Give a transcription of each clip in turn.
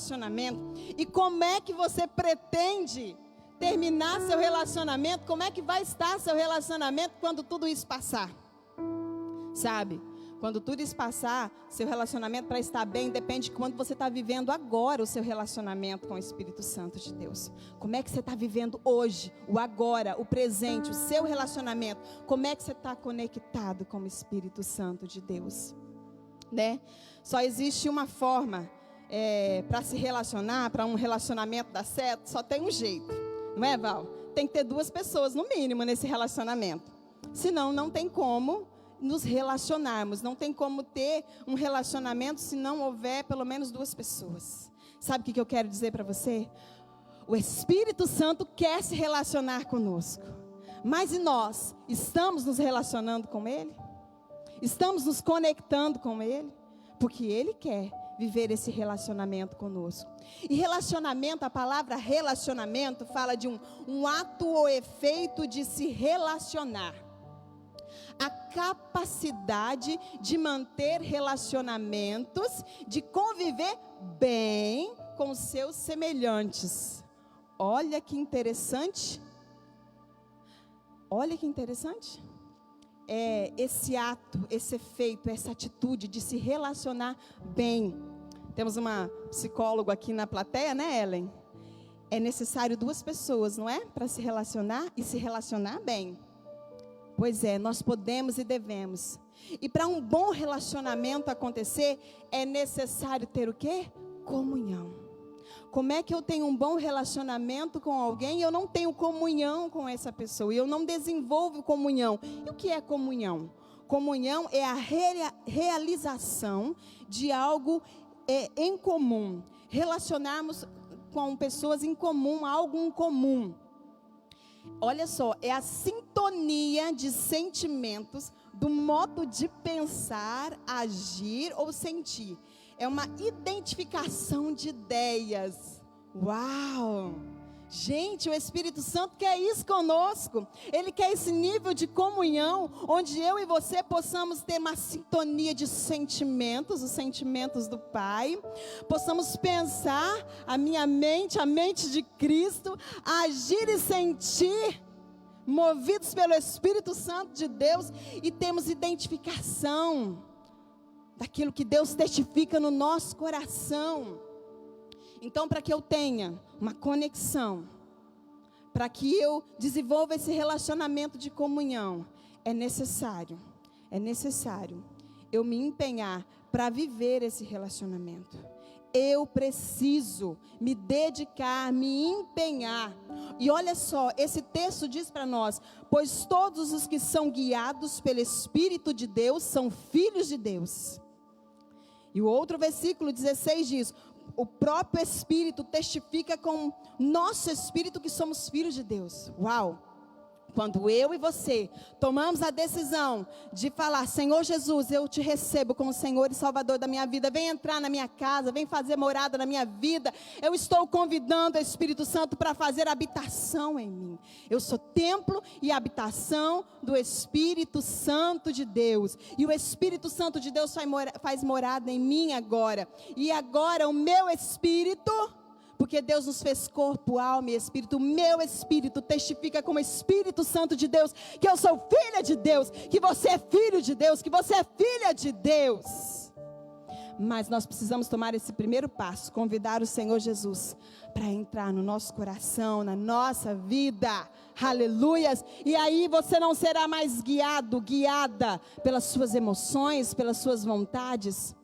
relacionamento. E como é que você pretende terminar seu relacionamento? Como é que vai estar seu relacionamento quando tudo isso passar? Sabe? Quando tudo isso passar, seu relacionamento para estar bem depende de quando você está vivendo agora o seu relacionamento com o Espírito Santo de Deus. Como é que você está vivendo hoje, o agora, o presente, o seu relacionamento? Como é que você está conectado com o Espírito Santo de Deus? Né? Só existe uma forma para se relacionar, para um relacionamento dar certo, só tem um jeito. Não é, Val? Tem que ter 2 pessoas, no mínimo, nesse relacionamento. Senão, não tem como nos relacionarmos. Não tem como ter um relacionamento se não houver pelo menos 2 pessoas. Sabe o que eu quero dizer para você? O Espírito Santo quer se relacionar conosco. Mas e nós? Estamos nos relacionando com Ele? Estamos nos conectando com Ele? Porque Ele quer viver esse relacionamento conosco. E relacionamento, a palavra relacionamento fala de um ato ou efeito de se relacionar. A capacidade de manter relacionamentos, de conviver bem com os seus semelhantes. Olha que interessante. Olha que interessante. Esse ato, esse efeito, essa atitude de se relacionar bem. Temos uma psicóloga aqui na plateia, né, Ellen? É necessário 2 pessoas, não é? Para se relacionar e se relacionar bem. Pois é, nós podemos e devemos. E para um bom relacionamento acontecer, é necessário ter o quê? Comunhão. Como é que eu tenho um bom relacionamento com alguém e eu não tenho comunhão com essa pessoa? E eu não desenvolvo comunhão. E o que é comunhão? Comunhão é a realização de algo em comum. Relacionarmos com pessoas em comum, algo em comum. Olha só, é a sintonia de sentimentos, do modo de pensar, agir ou sentir. É uma identificação de ideias. Uau! Gente, o Espírito Santo quer isso conosco. Ele quer esse nível de comunhão, onde eu e você possamos ter uma sintonia de sentimentos, os sentimentos do Pai. Possamos pensar, a minha mente, a mente de Cristo, agir e sentir, movidos pelo Espírito Santo de Deus. E temos identificação daquilo que Deus testifica no nosso coração. Então, para que eu tenha uma conexão, para que eu desenvolva esse relacionamento de comunhão, é necessário eu me empenhar para viver esse relacionamento. Eu preciso me dedicar, me empenhar. E olha só, esse texto diz para nós: pois todos os que são guiados pelo Espírito de Deus são filhos de Deus. E o outro versículo 16 diz: o próprio Espírito testifica com nosso Espírito que somos filhos de Deus. Uau! Quando eu e você tomamos a decisão de falar: Senhor Jesus, eu te recebo como Senhor e Salvador da minha vida, vem entrar na minha casa, vem fazer morada na minha vida, eu estou convidando o Espírito Santo para fazer habitação em mim. Eu sou templo e habitação do Espírito Santo de Deus, e o Espírito Santo de Deus faz morada em mim agora. E agora o meu espírito, porque Deus nos fez corpo, alma e espírito, o meu espírito testifica como Espírito Santo de Deus que eu sou filha de Deus, que você é filho de Deus, que você é filha de Deus. Mas nós precisamos tomar esse primeiro passo, convidar o Senhor Jesus para entrar no nosso coração, na nossa vida. Aleluias! E aí você não será mais guiada pelas suas emoções, pelas suas vontades.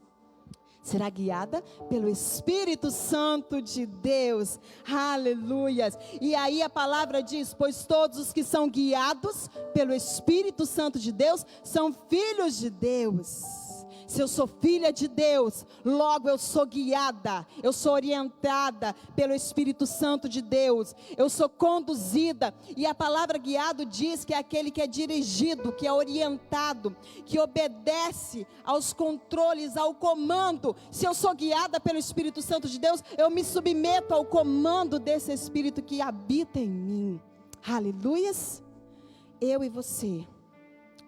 Será guiada pelo Espírito Santo de Deus. Aleluias. E aí a palavra diz: pois todos os que são guiados pelo Espírito Santo de Deus são filhos de Deus. Se eu sou filha de Deus, logo eu sou guiada, eu sou orientada pelo Espírito Santo de Deus, eu sou conduzida. E a palavra guiado diz que é aquele que é dirigido, que é orientado, que obedece aos controles, ao comando. Se eu sou guiada pelo Espírito Santo de Deus, eu me submeto ao comando desse Espírito que habita em mim. Aleluias. Eu e você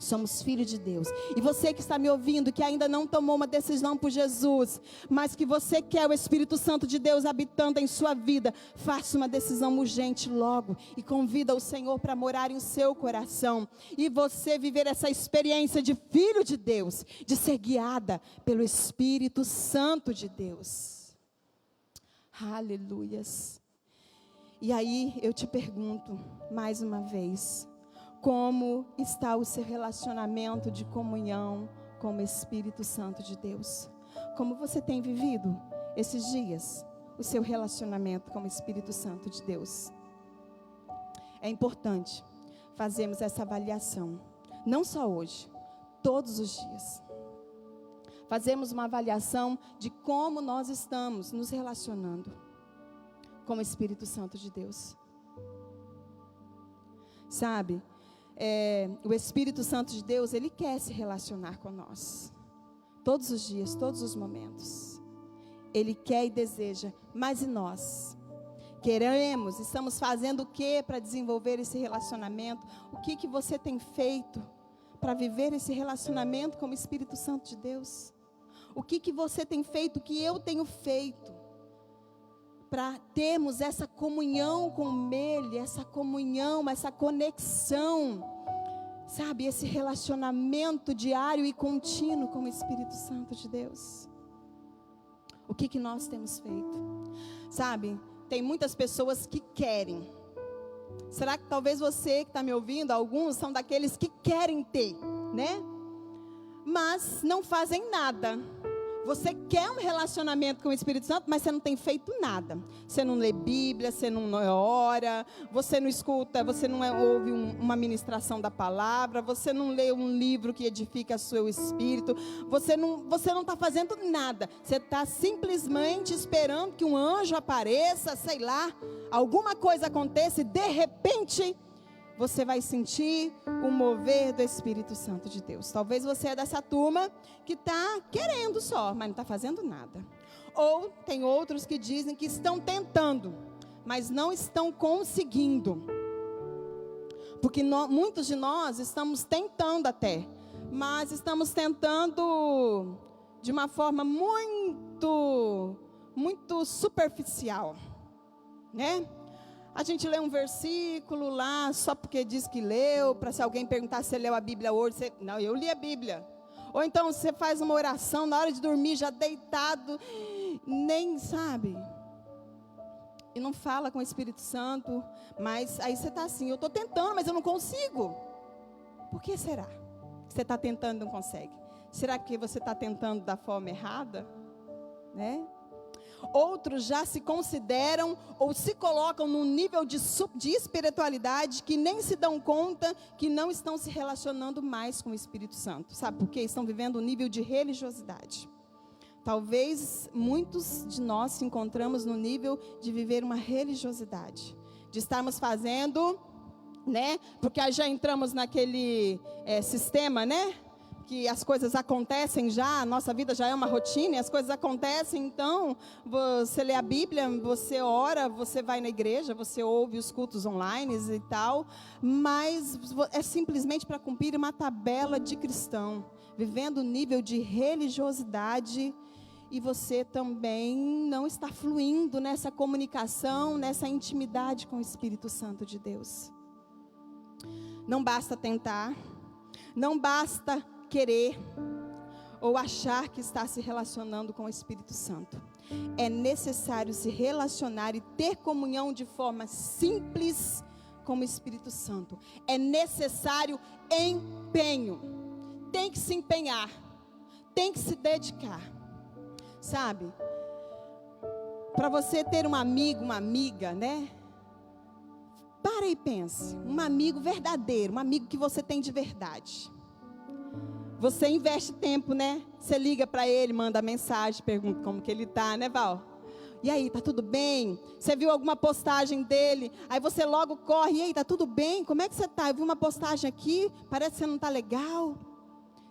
Somos filhos de Deus. E você que está me ouvindo, que ainda não tomou uma decisão por Jesus, mas que você quer o Espírito Santo de Deus habitando em sua vida, faça uma decisão urgente logo e convida o Senhor para morar em seu coração. E você viver essa experiência de filho de Deus, de ser guiada pelo Espírito Santo de Deus. Aleluias. E aí eu te pergunto mais uma vez, como está o seu relacionamento de comunhão com o Espírito Santo de Deus? Como você tem vivido esses dias o seu relacionamento com o Espírito Santo de Deus? É importante fazermos essa avaliação, não só hoje, todos os dias. Fazemos uma avaliação de como nós estamos nos relacionando com o Espírito Santo de Deus. Sabe? O Espírito Santo de Deus, Ele quer se relacionar com nós. Todos os dias, todos os momentos. Ele quer e deseja, mas e nós? Queremos, estamos fazendo o que para desenvolver esse relacionamento? O que você tem feito para viver esse relacionamento com o Espírito Santo de Deus? O que você tem feito, o que eu tenho feito para termos essa comunhão com Ele, essa comunhão, essa conexão, sabe, esse relacionamento diário e contínuo com o Espírito Santo de Deus? O que nós temos feito? Sabe, tem muitas pessoas que querem. Será que talvez você que está me ouvindo, alguns são daqueles que querem ter, né? Mas não fazem nada. Você quer um relacionamento com o Espírito Santo, mas você não tem feito nada. Você não lê Bíblia, você não ora, você não escuta, você não ouve uma ministração da palavra, você não lê um livro que edifica o seu espírito, você não está fazendo nada. Você está simplesmente esperando que um anjo apareça, sei lá, alguma coisa aconteça e de repente você vai sentir o mover do Espírito Santo de Deus. Talvez você é dessa turma que está querendo só, mas não está fazendo nada. Ou tem outros que dizem que estão tentando, mas não estão conseguindo. Porque muitos de nós estamos tentando até, mas estamos tentando de uma forma muito superficial, né? A gente lê um versículo lá, só porque diz que leu, para se alguém perguntar se você leu a Bíblia hoje, não, eu li a Bíblia. Ou então você faz uma oração na hora de dormir, já deitado, nem sabe. E não fala com o Espírito Santo, mas aí você está assim, eu estou tentando, mas eu não consigo. Por que será que você está tentando e não consegue? Será que você está tentando da forma errada? Né? Outros já se consideram ou se colocam num nível de espiritualidade que nem se dão conta que não estão se relacionando mais com o Espírito Santo. Sabe por quê? Estão vivendo um nível de religiosidade. Talvez muitos de nós se encontramos no nível de viver uma religiosidade. De estarmos fazendo, né? Porque já entramos naquele sistema, né? Que as coisas acontecem já, a nossa vida já é uma rotina, e as coisas acontecem, então, você lê a Bíblia, você ora, você vai na igreja, você ouve os cultos online e tal, mas é simplesmente para cumprir uma tabela de cristão, vivendo um nível de religiosidade, e você também não está fluindo nessa comunicação, nessa intimidade com o Espírito Santo de Deus. Não basta tentar, não basta querer ou achar que está se relacionando com o Espírito Santo. É necessário se relacionar e ter comunhão de forma simples com o Espírito Santo. É necessário empenho. Tem que se empenhar. Tem que se dedicar. Sabe? Para você ter um amigo, uma amiga, né? Para e pense. Um amigo verdadeiro, um amigo que você tem de verdade. Você investe tempo, né? Você liga para ele, manda mensagem, pergunta como que ele tá, né, Val? E aí, tá tudo bem? Você viu alguma postagem dele? Aí você logo corre, e aí, tá tudo bem? Como é que você tá? Eu vi uma postagem aqui, parece que você não tá legal.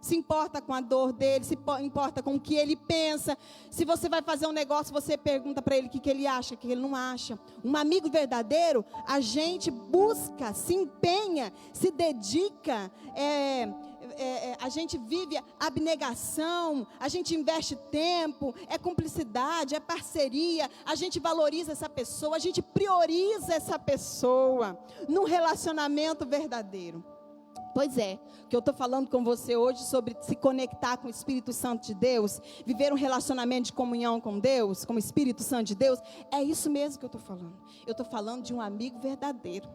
se importa com a dor dele, se importa com o que ele pensa. Se você vai fazer um negócio, você pergunta para ele o que ele acha, o que ele não acha. Um amigo verdadeiro, a gente busca, se empenha, se dedica, a gente vive abnegação, a gente investe tempo, é cumplicidade, é parceria, a gente valoriza essa pessoa, a gente prioriza essa pessoa num relacionamento verdadeiro. Pois é, o que eu estou falando com você hoje sobre se conectar com o Espírito Santo de Deus, viver um relacionamento de comunhão com Deus, com o Espírito Santo de Deus, é isso mesmo que eu estou falando. Eu estou falando de um amigo verdadeiro,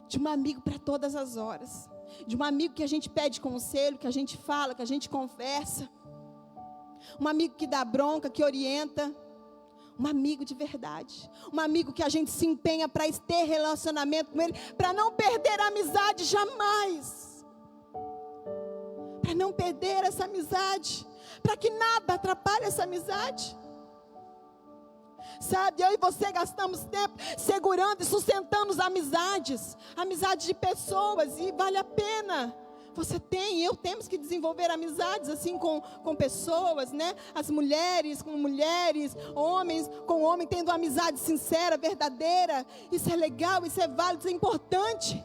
de um amigo para todas as horas, de um amigo que a gente pede conselho, que a gente fala, que a gente conversa, um amigo que dá bronca, que orienta, um amigo de verdade, um amigo que a gente se empenha para ter relacionamento com ele, para não perder a amizade jamais, para não perder essa amizade, para que nada atrapalhe essa amizade. Sabe, eu e você gastamos tempo segurando e sustentando as amizades de pessoas, e vale a pena. Você tem, eu temos que desenvolver amizades assim com pessoas, né? As mulheres com mulheres, homens com homens, tendo uma amizade sincera, verdadeira. Isso é legal, isso é válido, isso é importante.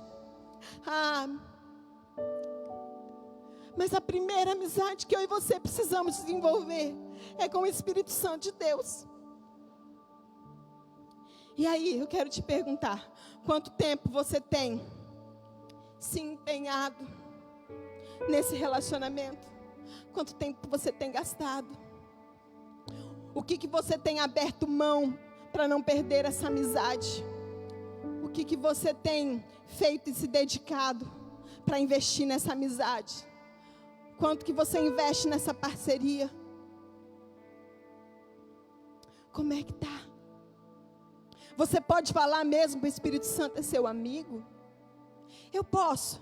Mas a primeira amizade que eu e você precisamos desenvolver é com o Espírito Santo de Deus. E aí, eu quero te perguntar, quanto tempo você tem se empenhado nesse relacionamento? Quanto tempo você tem gastado? O que você tem aberto mão para não perder essa amizade? O que você tem feito e se dedicado para investir nessa amizade? Quanto que você investe nessa parceria? Como é que está? Você pode falar mesmo que o Espírito Santo é seu amigo? Eu posso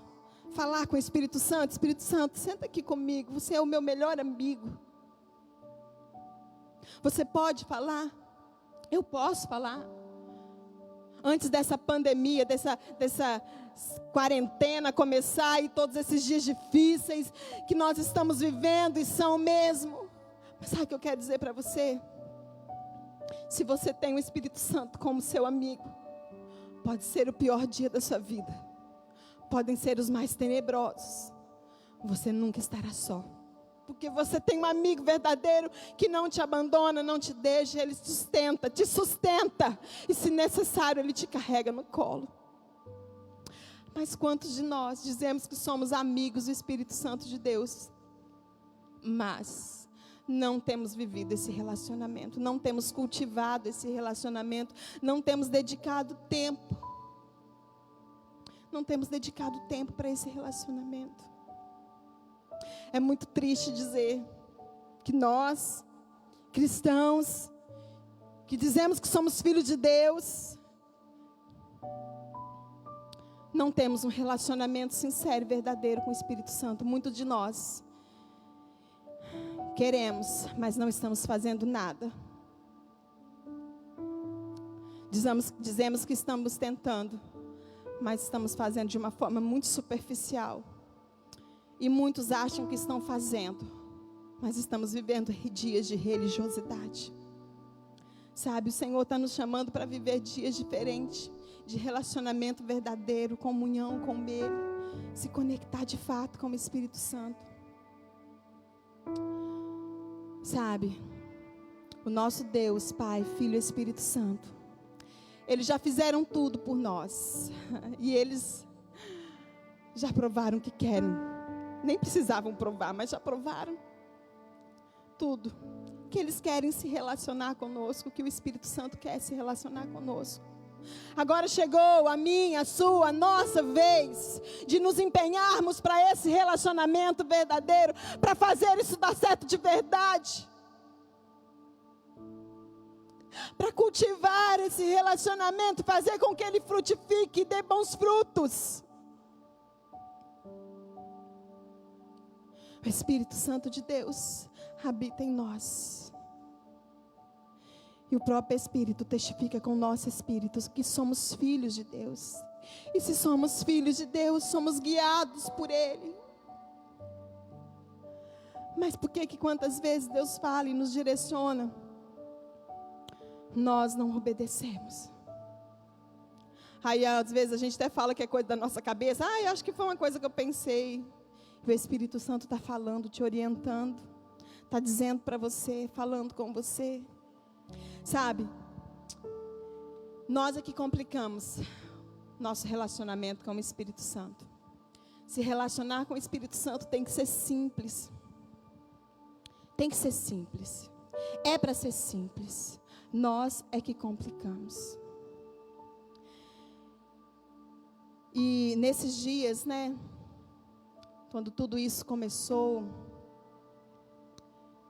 falar com o Espírito Santo: Espírito Santo, senta aqui comigo, você é o meu melhor amigo. Você pode falar? Eu posso falar. Antes dessa pandemia, dessa quarentena começar, e todos esses dias difíceis que nós estamos vivendo, e são mesmo. Mas sabe o que eu quero dizer para você? Se você tem o Espírito Santo como seu amigo, pode ser o pior dia da sua vida, podem ser os mais tenebrosos, você nunca estará só, porque você tem um amigo verdadeiro que não te abandona, não te deixa, ele te sustenta, e se necessário ele te carrega no colo. Mas quantos de nós dizemos que somos amigos do Espírito Santo de Deus, mas não temos vivido esse relacionamento, não temos cultivado esse relacionamento, não temos dedicado tempo, para esse relacionamento. É muito triste dizer que nós, cristãos, que dizemos que somos filhos de Deus, não temos um relacionamento sincero e verdadeiro com o Espírito Santo. Muitos de nós queremos, mas não estamos fazendo nada. Dizemos que estamos tentando, mas estamos fazendo de uma forma muito superficial. E muitos acham que estão fazendo, mas estamos vivendo dias de religiosidade. Sabe, o Senhor está nos chamando para viver dias diferentes, de relacionamento verdadeiro, comunhão com Ele, se conectar de fato com o Espírito Santo. Sabe, o nosso Deus, Pai, Filho e Espírito Santo, eles já fizeram tudo por nós, e eles já provaram o que querem, nem precisavam provar, mas já provaram tudo, que eles querem se relacionar conosco, que o Espírito Santo quer se relacionar conosco. Agora chegou a minha, a sua, a nossa vez de nos empenharmos para esse relacionamento verdadeiro, para fazer isso dar certo de verdade, para cultivar esse relacionamento, fazer com que ele frutifique e dê bons frutos. O Espírito Santo de Deus habita em nós. E o próprio Espírito testifica com o nosso Espírito que somos filhos de Deus. E se somos filhos de Deus, somos guiados por Ele. Mas por que quantas vezes Deus fala e nos direciona, nós não obedecemos? Aí às vezes a gente até fala que é coisa da nossa cabeça. Eu acho que foi uma coisa que eu pensei. O Espírito Santo está falando, te orientando, está dizendo para você, falando com você. Sabe, nós é que complicamos nosso relacionamento com o Espírito Santo. Se relacionar com o Espírito Santo tem que ser simples. Tem que ser simples. É para ser simples. Nós é que complicamos. E nesses dias, quando tudo isso começou,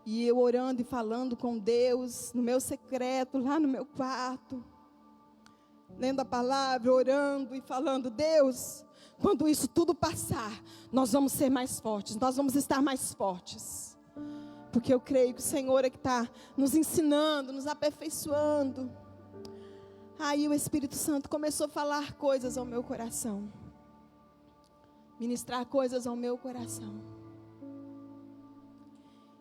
e eu orando e falando com Deus, no meu secreto, lá no meu quarto, lendo a palavra, orando e falando, Deus, quando isso tudo passar, nós vamos ser mais fortes, nós vamos estar mais fortes. Porque eu creio que o Senhor é que está nos ensinando, nos aperfeiçoando. Aí o Espírito Santo começou a falar coisas ao meu coração. Ministrar coisas ao meu coração.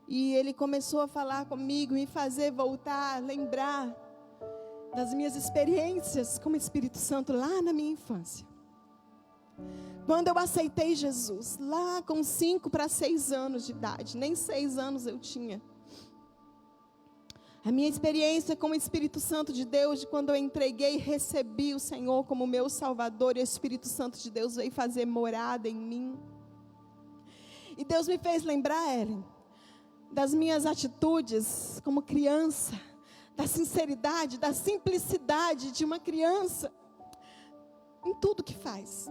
E Ele começou a falar comigo, me fazer voltar, lembrar das minhas experiências com o Espírito Santo lá na minha infância. Quando eu aceitei Jesus, lá com 5 para 6 anos de idade, nem 6 anos eu tinha. A minha experiência com o Espírito Santo de Deus, de quando eu entreguei e recebi o Senhor como meu Salvador, e o Espírito Santo de Deus veio fazer morada em mim. E Deus me fez lembrar, Ellen, das minhas atitudes como criança, da sinceridade, da simplicidade de uma criança, em tudo que faz.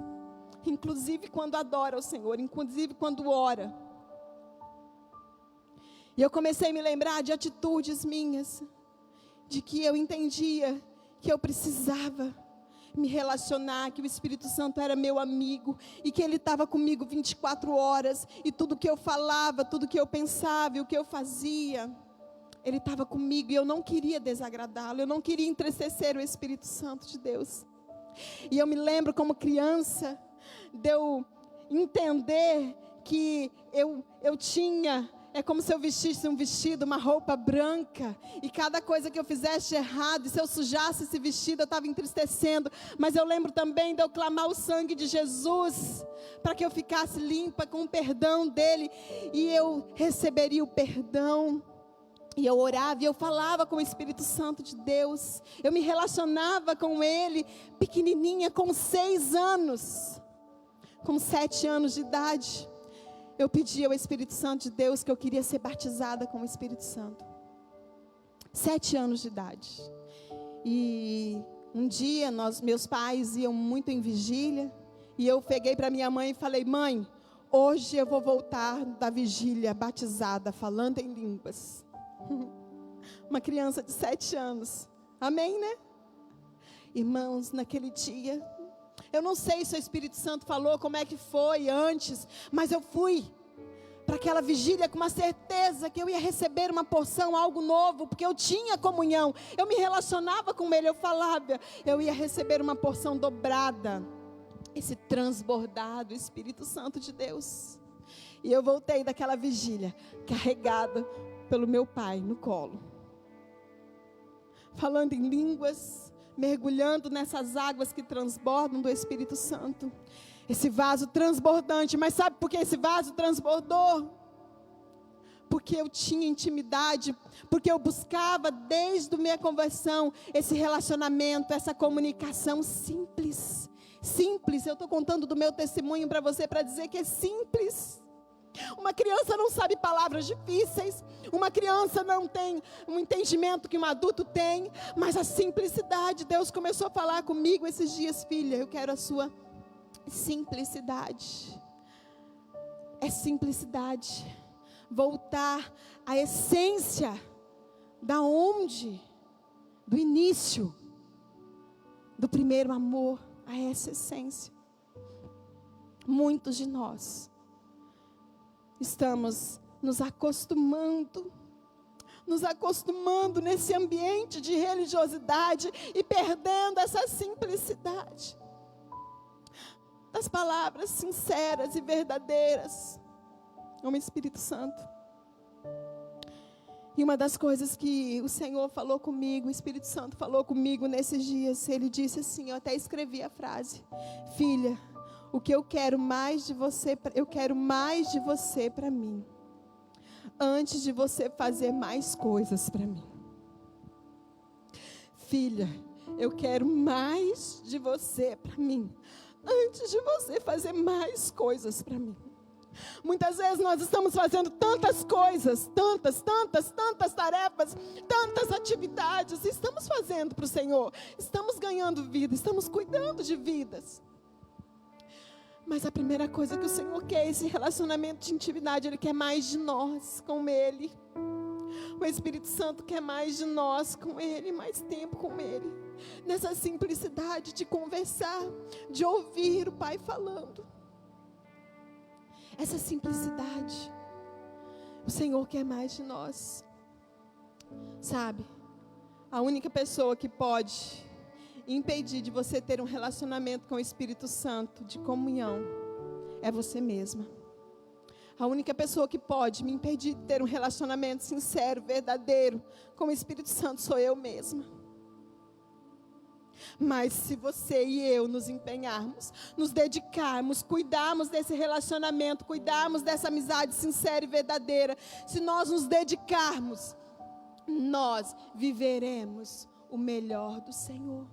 Inclusive quando adora o Senhor, inclusive quando ora. E eu comecei a me lembrar de atitudes minhas, de que eu entendia que eu precisava me relacionar, que o Espírito Santo era meu amigo, e que Ele estava comigo 24 horas, e tudo que eu falava, tudo que eu pensava, e o que eu fazia, Ele estava comigo, e eu não queria desagradá-lo, eu não queria entristecer o Espírito Santo de Deus. E eu me lembro como criança, de eu entender que eu tinha... É como se eu vestisse um vestido, uma roupa branca, e cada coisa que eu fizesse errado, e se eu sujasse esse vestido, eu estava entristecendo. Mas eu lembro também de eu clamar o sangue de Jesus, para que eu ficasse limpa com o perdão dEle, e eu receberia o perdão. E eu orava e eu falava com o Espírito Santo de Deus. Eu me relacionava com Ele, pequenininha, com 6 anos, com 7 anos de idade. Eu pedi ao Espírito Santo de Deus que eu queria ser batizada com o Espírito Santo. 7 anos de idade. E um dia, meus pais iam muito em vigília. E eu peguei para minha mãe e falei, mãe, hoje eu vou voltar da vigília batizada, falando em línguas. Uma criança de 7 anos. Amém, né? Irmãos, naquele dia... Eu não sei se o Espírito Santo falou como é que foi antes, mas eu fui para aquela vigília com uma certeza que eu ia receber uma porção, algo novo, porque eu tinha comunhão, eu me relacionava com Ele, eu falava, eu ia receber uma porção dobrada, esse transbordado Espírito Santo de Deus. E eu voltei daquela vigília, carregada pelo meu pai no colo, falando em línguas, mergulhando nessas águas que transbordam do Espírito Santo. Esse vaso transbordante. Mas sabe por que esse vaso transbordou? Porque eu tinha intimidade. Porque eu buscava desde a minha conversão esse relacionamento, essa comunicação simples. Simples. Eu estou contando do meu testemunho para você, para dizer que é simples. Uma criança não sabe palavras difíceis, uma criança não tem um entendimento que um adulto tem, mas a simplicidade, Deus começou a falar comigo esses dias, filha, eu quero a sua simplicidade. É simplicidade, voltar à essência, da onde, do início, do primeiro amor, a essa essência. Muitos de nós estamos nos acostumando nesse ambiente de religiosidade e perdendo essa simplicidade das palavras sinceras e verdadeiras. O Espírito Santo, E uma das coisas que o Senhor falou comigo, o Espírito Santo falou comigo nesses dias, Ele disse assim, eu até escrevi a frase: filha, o que eu quero mais de você, eu quero mais de você para mim, antes de você fazer mais coisas para mim. Filha, eu quero mais de você para mim, antes de você fazer mais coisas para mim. Muitas vezes nós estamos fazendo tantas coisas, tantas tarefas, tantas atividades, estamos fazendo para o Senhor, estamos ganhando vida, estamos cuidando de vidas. Mas a primeira coisa que o Senhor quer é esse relacionamento de intimidade. Ele quer mais de nós com Ele. O Espírito Santo quer mais de nós com Ele, mais tempo com Ele. Nessa simplicidade de conversar, de ouvir o Pai falando. Essa simplicidade. O Senhor quer mais de nós. Sabe, a única pessoa que pode impedir de você ter um relacionamento com o Espírito Santo, de comunhão, é você mesma. A única pessoa que pode me impedir de ter um relacionamento sincero, verdadeiro com o Espírito Santo sou eu mesma. Mas se você e eu nos empenharmos, nos dedicarmos, cuidarmos desse relacionamento, cuidarmos dessa amizade sincera e verdadeira, se nós nos dedicarmos, nós viveremos o melhor do Senhor.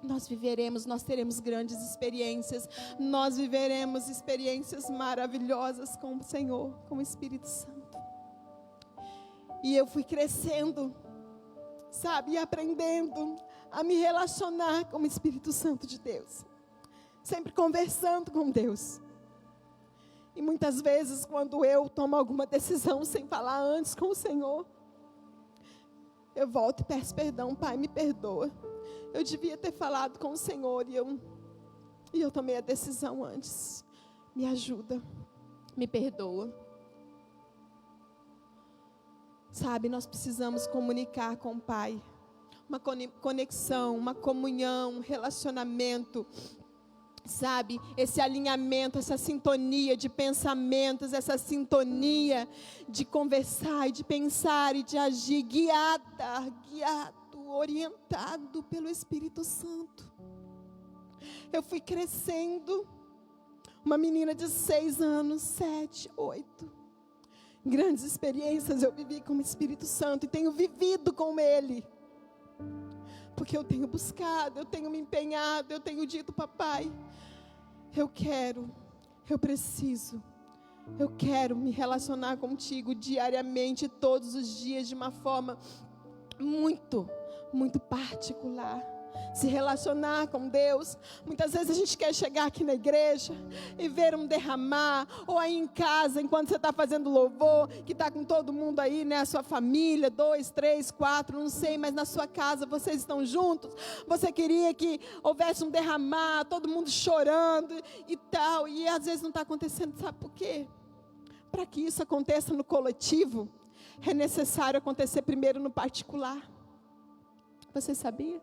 Nós viveremos, nós teremos grandes experiências, nós viveremos experiências maravilhosas com o Senhor, com o Espírito Santo. E eu fui crescendo, sabe, e aprendendo a me relacionar com o Espírito Santo de Deus, sempre conversando com Deus. E muitas vezes, quando eu tomo alguma decisão sem falar antes com o Senhor, eu volto e peço perdão: Pai, me perdoa. Eu devia ter falado com o Senhor e eu tomei a decisão antes. Me ajuda, me perdoa. Sabe, nós precisamos comunicar com o Pai. Uma conexão, uma comunhão, um relacionamento. Sabe, esse alinhamento, essa sintonia de pensamentos, essa sintonia de conversar e de pensar e de agir, guiado, orientado pelo Espírito Santo. Eu fui crescendo, uma menina de 6 anos, 7, 8. Grandes experiências eu vivi com o Espírito Santo e tenho vivido com Ele. Porque eu tenho buscado, eu tenho me empenhado, eu tenho dito: papai, eu preciso, eu quero me relacionar contigo diariamente, todos os dias, de uma forma muito particular. Se relacionar com Deus. Muitas vezes a gente quer chegar aqui na igreja e ver um derramar, ou aí em casa, enquanto você está fazendo louvor, que está com todo mundo aí, né, a sua família, 2, 3, 4, não sei, mas na sua casa vocês estão juntos. Você queria que houvesse um derramar, todo mundo chorando e tal, e às vezes não está acontecendo. Sabe por quê? Para que isso aconteça no coletivo, é necessário acontecer primeiro no particular. Você sabia?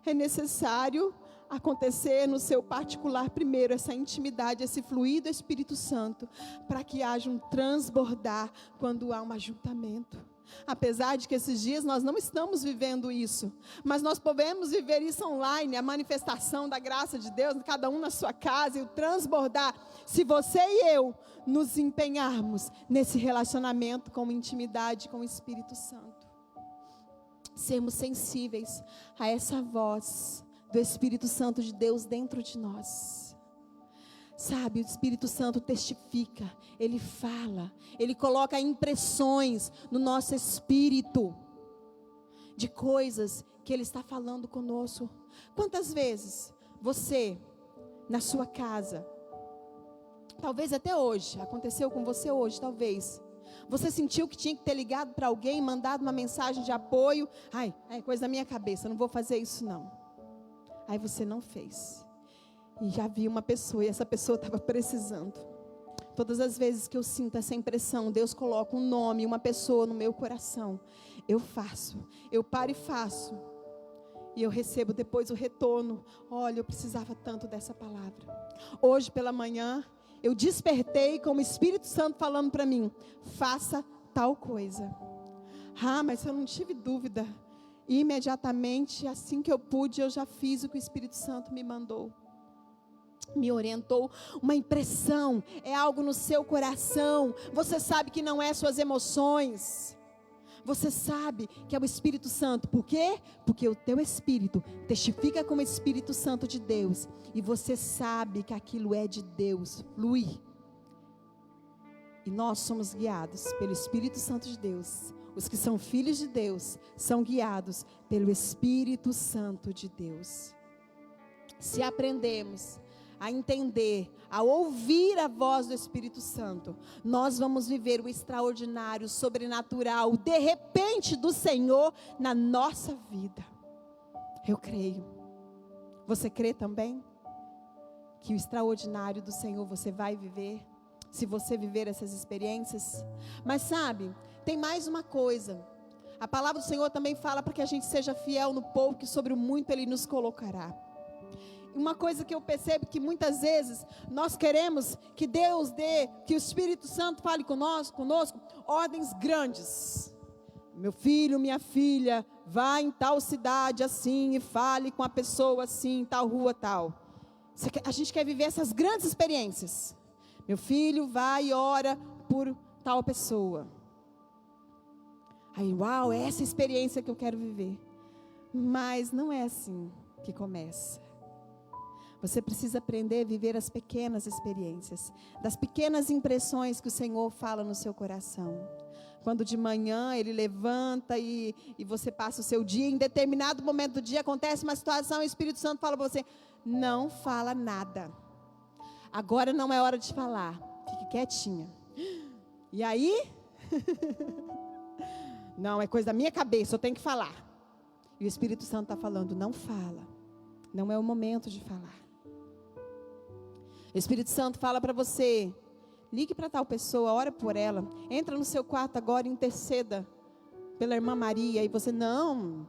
É necessário acontecer no seu particular primeiro, essa intimidade, esse fluir do Espírito Santo, para que haja um transbordar quando há um ajuntamento. Apesar de que esses dias nós não estamos vivendo isso, mas nós podemos viver isso online, a manifestação da graça de Deus, cada um na sua casa, e o transbordar, se você e eu nos empenharmos nesse relacionamento com intimidade com o Espírito Santo. Sermos sensíveis a essa voz do Espírito Santo de Deus dentro de nós. Sabe, o Espírito Santo testifica, Ele fala, Ele coloca impressões no nosso espírito de coisas que Ele está falando conosco. Quantas vezes você, na sua casa, talvez até hoje, aconteceu com você hoje, talvez, você sentiu que tinha que ter ligado para alguém, mandado uma mensagem de apoio. Ai, é coisa da minha cabeça, não vou fazer isso não. Aí você não fez. E já vi uma pessoa, e essa pessoa estava precisando. Todas as vezes que eu sinto essa impressão, Deus coloca um nome, uma pessoa no meu coração. Eu faço, eu paro e faço. E eu recebo depois o retorno. Olha, eu precisava tanto dessa palavra. Hoje pela manhã, eu despertei com o Espírito Santo falando para mim: faça tal coisa. Ah, mas eu não tive dúvida. Imediatamente, assim que eu pude, eu já fiz o que o Espírito Santo me mandou. Me orientou. Uma impressão, é algo no seu coração. Você sabe que não é suas emoções. Você sabe que é o Espírito Santo. Por quê? Porque o teu Espírito testifica com o Espírito Santo de Deus. E você sabe que aquilo é de Deus. Flui. E nós somos guiados pelo Espírito Santo de Deus. Os que são filhos de Deus são guiados pelo Espírito Santo de Deus. Se aprendemos a entender, a ouvir a voz do Espírito Santo, nós vamos viver o extraordinário, o sobrenatural, de repente do Senhor na nossa vida. Eu creio. Você crê também? Que o extraordinário do Senhor você vai viver? Se você viver essas experiências? Mas sabe, tem mais uma coisa. A palavra do Senhor também fala para que a gente seja fiel no pouco, que sobre o muito Ele nos colocará. Uma coisa que eu percebo que muitas vezes nós queremos que Deus dê, que o Espírito Santo fale conosco ordens grandes. Meu filho, minha filha, vá em tal cidade assim e fale com a pessoa assim, em tal rua tal. A gente quer viver essas grandes experiências. Meu filho, vai e ora por tal pessoa. Aí, uau, é essa experiência que eu quero viver. Mas não é assim que começa. Você precisa aprender a viver as pequenas experiências, das pequenas impressões que o Senhor fala no seu coração. Quando de manhã Ele levanta e você passa o seu dia, em determinado momento do dia acontece uma situação e o Espírito Santo fala para você, não fala nada. Agora não é hora de falar, fique quietinha. E aí? Não, é coisa da minha cabeça, eu tenho que falar. E o Espírito Santo está falando, não fala, não é o momento de falar. O Espírito Santo fala para você, ligue para tal pessoa, ora por ela, entra no seu quarto agora e interceda pela irmã Maria. E você, não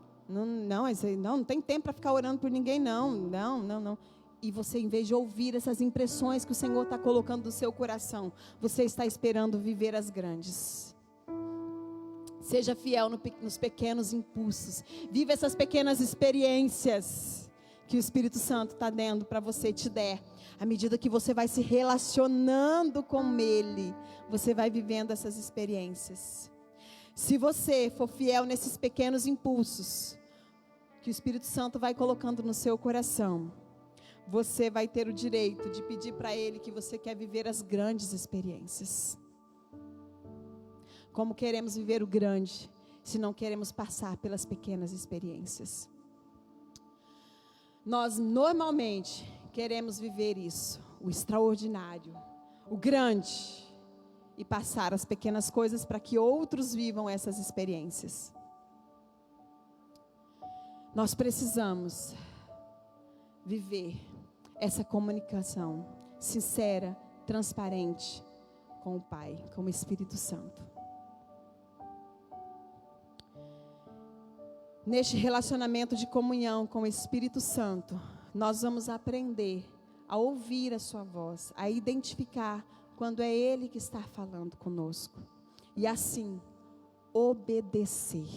tem tempo para ficar orando por ninguém, não. E você, em vez de ouvir essas impressões que o Senhor está colocando no seu coração, você está esperando viver as grandes. Seja fiel nos pequenos impulsos. Viva essas pequenas experiências que o Espírito Santo está dando para você, te der. À medida que você vai se relacionando com Ele, você vai vivendo essas experiências. Se você for fiel nesses pequenos impulsos que o Espírito Santo vai colocando no seu coração, você vai ter o direito de pedir para Ele que você quer viver as grandes experiências. Como queremos viver o grande, se não queremos passar pelas pequenas experiências? Nós normalmente queremos viver isso, o extraordinário, o grande, e passar as pequenas coisas para que outros vivam essas experiências. Nós precisamos viver essa comunicação sincera, transparente com o Pai, com o Espírito Santo. Neste relacionamento de comunhão com o Espírito Santo, nós vamos aprender a ouvir a sua voz, a identificar quando é Ele que está falando conosco. E assim, obedecer.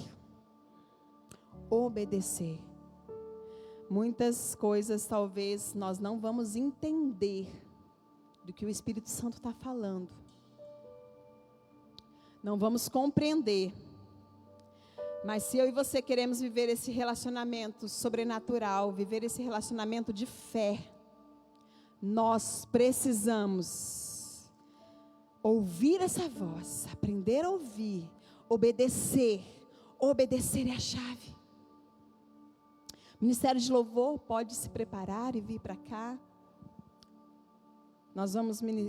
Obedecer. Muitas coisas talvez nós não vamos entender do que o Espírito Santo está falando. Não vamos compreender. Mas se eu e você queremos viver esse relacionamento sobrenatural, viver esse relacionamento de fé, nós precisamos ouvir essa voz, aprender a ouvir, obedecer. Obedecer é a chave. O Ministério de Louvor pode se preparar e vir para cá.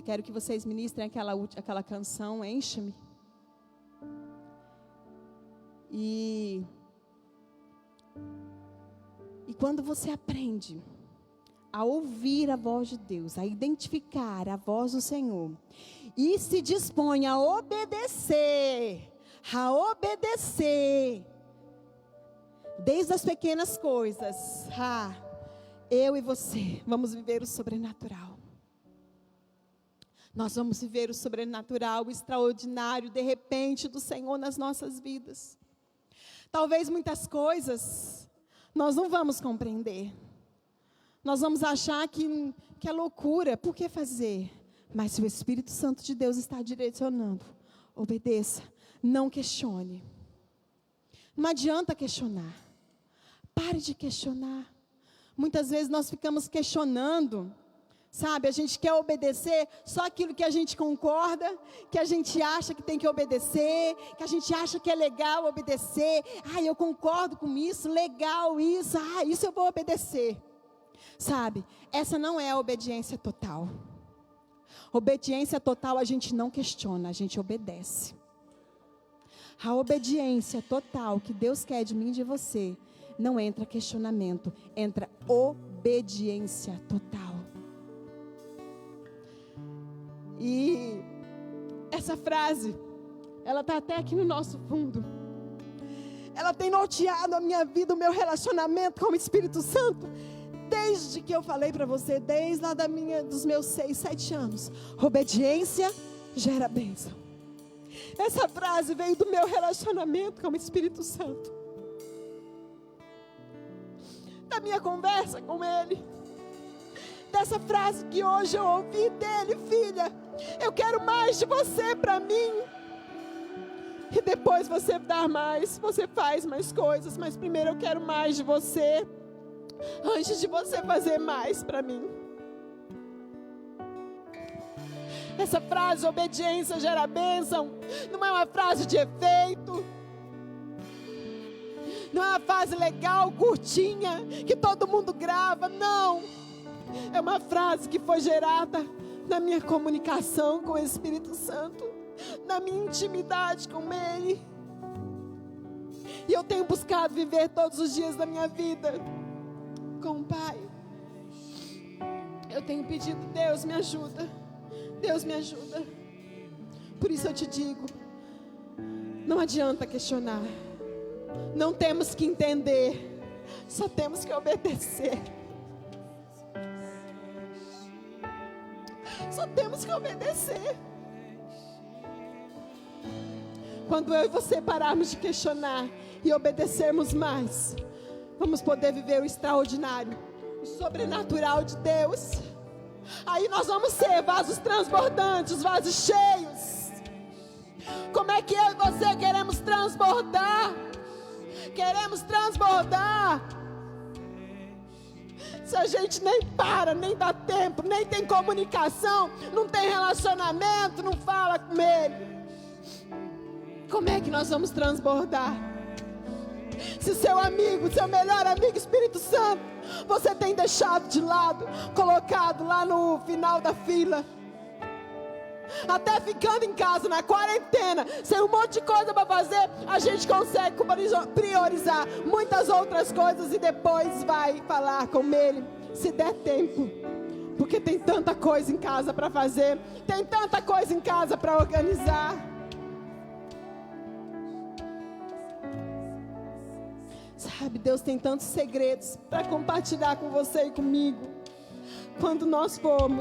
Quero que vocês ministrem aquela canção, Enche-me. E quando você aprende a ouvir a voz de Deus, a identificar a voz do Senhor, e se dispõe a obedecer, desde as pequenas coisas, eu e você vamos viver o sobrenatural. nós vamos viver o sobrenatural, o extraordinário, de repente, do Senhor nas nossas vidas. Talvez muitas coisas nós não vamos compreender. Nós vamos achar que é loucura, por que fazer? Mas se o Espírito Santo de Deus está direcionando, obedeça, não questione. Não adianta questionar. Pare de questionar. Muitas vezes nós ficamos questionando, sabe? A gente quer obedecer só aquilo que a gente concorda, que a gente acha que tem que obedecer, que a gente acha que é legal obedecer. Eu concordo com isso, legal isso, isso eu vou obedecer. Sabe? Essa não é a obediência total. Obediência total a gente não questiona, a gente obedece. A obediência total que Deus quer de mim e de você, não entra questionamento, entra obediência total. E essa frase, ela está até aqui no nosso fundo. Ela tem norteado a minha vida, o meu relacionamento com o Espírito Santo, desde que eu falei para você, desde lá dos meus 6, 7 anos. Obediência gera bênção. Essa frase veio do meu relacionamento com o Espírito Santo, da minha conversa com Ele, dessa frase que hoje eu ouvi dele: filha, eu quero mais de você para mim. E depois você dá mais, você faz mais coisas, mas primeiro eu quero mais de você, antes de você fazer mais para mim. Essa frase, obediência gera bênção, não é uma frase de efeito, não é uma frase legal, curtinha, que todo mundo grava, não. É uma frase que foi gerada na minha comunicação com o Espírito Santo, na minha intimidade com Ele. E eu tenho buscado viver todos os dias da minha vida com o Pai. Eu tenho pedido: Deus me ajuda, Deus me ajuda. Por isso eu te digo, não adianta questionar, não temos que entender, só temos que obedecer. Só temos que obedecer. Quando eu e você pararmos de questionar e obedecermos mais, vamos poder viver o extraordinário, o sobrenatural de Deus. Aí nós vamos ser vasos transbordantes, vasos cheios. Como é que eu e você queremos transbordar? Queremos transbordar. Se a gente nem para, nem dá tempo, nem tem comunicação, não tem relacionamento, não fala com Ele, como é que nós vamos transbordar? Se seu amigo, seu melhor amigo Espírito Santo, você tem deixado de lado, colocado lá no final da fila, até ficando em casa na quarentena, sem um monte de coisa para fazer, a gente consegue priorizar muitas outras coisas e depois vai falar com Ele, se der tempo, porque tem tanta coisa em casa para fazer, tem tanta coisa em casa para organizar. Sabe, Deus tem tantos segredos para compartilhar com você e comigo. Quando nós formos